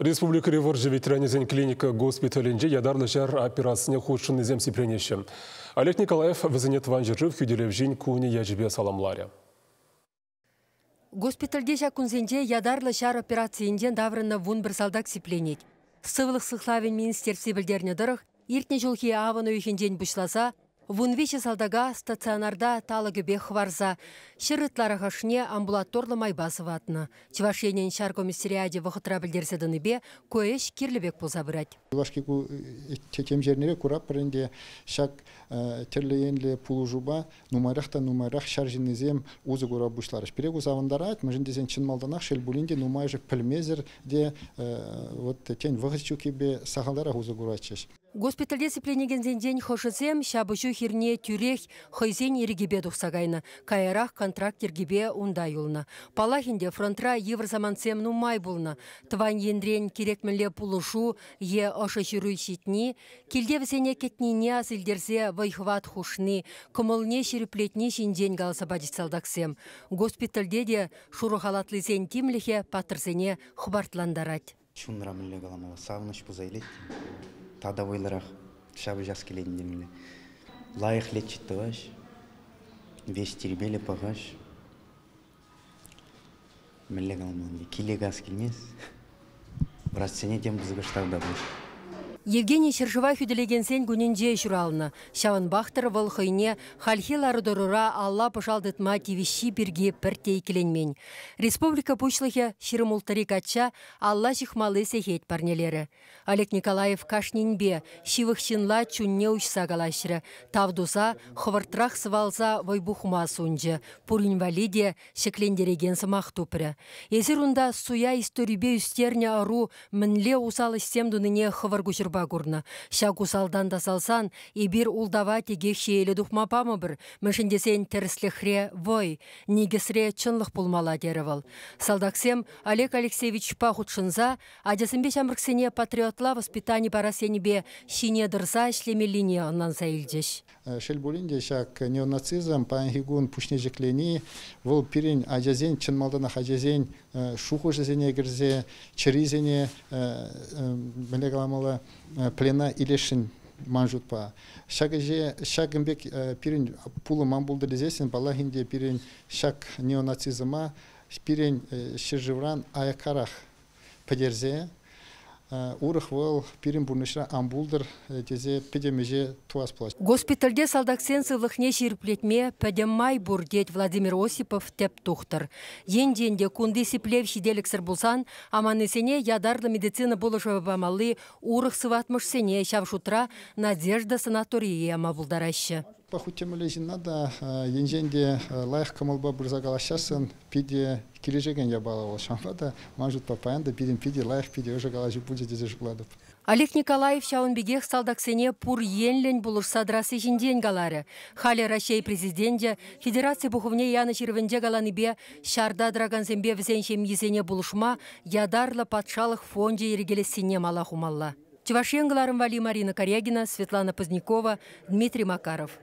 Республика Реворжи ветеранизен клиника госпиталінде ядарлы жар операцияне худшын незем сипренеші. Олег Николаев візінет ванжыржып хүделев жин куыне яжібе саламларе. Госпитальде жакунзенде ядарлы жар операцияленден даврына вун бір салдак сипленет. Сывылық сықлавен министерстве білдеріне дырық, ертне жылхи аваны үйхенден бұшласа, вунвече салдага стационарда талыгыбе хварза, шырытларағашне амбулаторлы майбасы ватны. Чевашенен шар комиссариаде вақытра білдерседіні бе, көеш керлібек болса бірәд. Вашки ку тем жернере курап бірінде шак терлеенле пулу жуба нумайрақ шаржинезем узы кура бұшларыш. Перек узавындара ат, mëжіндезен чин малданақ шел бұлінде нумайжы пілмезір де тен вғыз бе сағалдара узы курачеш. Госпитальде сипленеген день хошызем шабышу хирне тюрех хойзен ерегебе дұқсағайны. Кайырақ контракт ергебе ундай ұлны. Палахинде фронтра еврозаманцем нумай бұлны. Тван ендрен керекмеле пулышу е ошы жүрүй шетні. Келде візене кетніне азылдерзе вайхват хушны. Кымылне шеріплетне шинден галаса бадисалдақсем. Госпитальде де шурухалатлызен тимліхе патырзене хубартландарад. Шунра мүлі қаламала сағыныш бұзайлет. Тада ойларақ шабы жас келедіндермелі. Лайық лет жеттіғаш, веш тербелі пағаш. Мүлі қалмағынде келе газ келмес. Біраз сене дем бұзғыштағда бұш. Евгений Шержевай хүделеген сен күнінде жүралыны. Шавын бақтыр вылхыйне халхилары дұрыра Алла пышалдытма тивиші бірге піртей келенмен. Республика пұшлығы шырым ұлтарик атша Алла жихмалы сехет парнелері. Олег Николаев кашнинбе шивықшынла чүнне ұшса қалашыры. Тавдуза хывыртрақ сывалза вайбухма сунжы. Пұр инвалиде шеклендереген сымақ тупыры. Езір ұнда суя историбе үстерне ару мінле усалы семдуныне хывыргушыр багурна. Шагу салдан да салсан, и бир улдава теге шейлі дұхмапамы бір, мүшіндесен тірісліхре вой, негесре чынлық пулмала деревал. Салдаксем Олег Алексеевич пахутшынза, адесімбе шамрыксене патриотла воспитание парасенебе шине дырза шлемелине оннан заилдеш. Шельбулинде шак неонацизм, паангигун пушнежеклени, вол пирень адязен, чынмалданах адязен, шуху жезене гірзе, чыризене, білегаламалы плена илешін манжутпа. Шагымбек пирень пулы мамбулды лезесен, балахинде пирень шак неонацизма, пирень шыржывран аякарах падерзе, урых вол пирин бурнышра амбулдыр тезе педемеже туас плащ. Госпитальде салдаксен сылыхне ширплетме педеммай бурдет Владимир Осипов теп тухтыр. Енденде кунды сиплев шиделексір булсан, аманесене ядарлы медицина болышығы бамалы урых сыватмыш сене шавшутра Надежда санатория мабулдарашы. Пахутемеле жинада енженде лайық кымылба бұрзагалашасын пиде кележеген ябала олшамада мажут папаянда пиде лайық пиде өжагалажы будет дезе жукладып. Олег Николаев шаунбегех салдаксене пур енлен булышса драсы жинден галары. Хали Рашей президенте Федерация буховне яны червенде галаныбе шарда драгансембе візеншем езене булышма ядарлы патшалық фонде ерегелесіне мала хумалла. Чевашенгаларым Вали Марина Корягина, Светлана Позднякова, Дмитрий Макаров.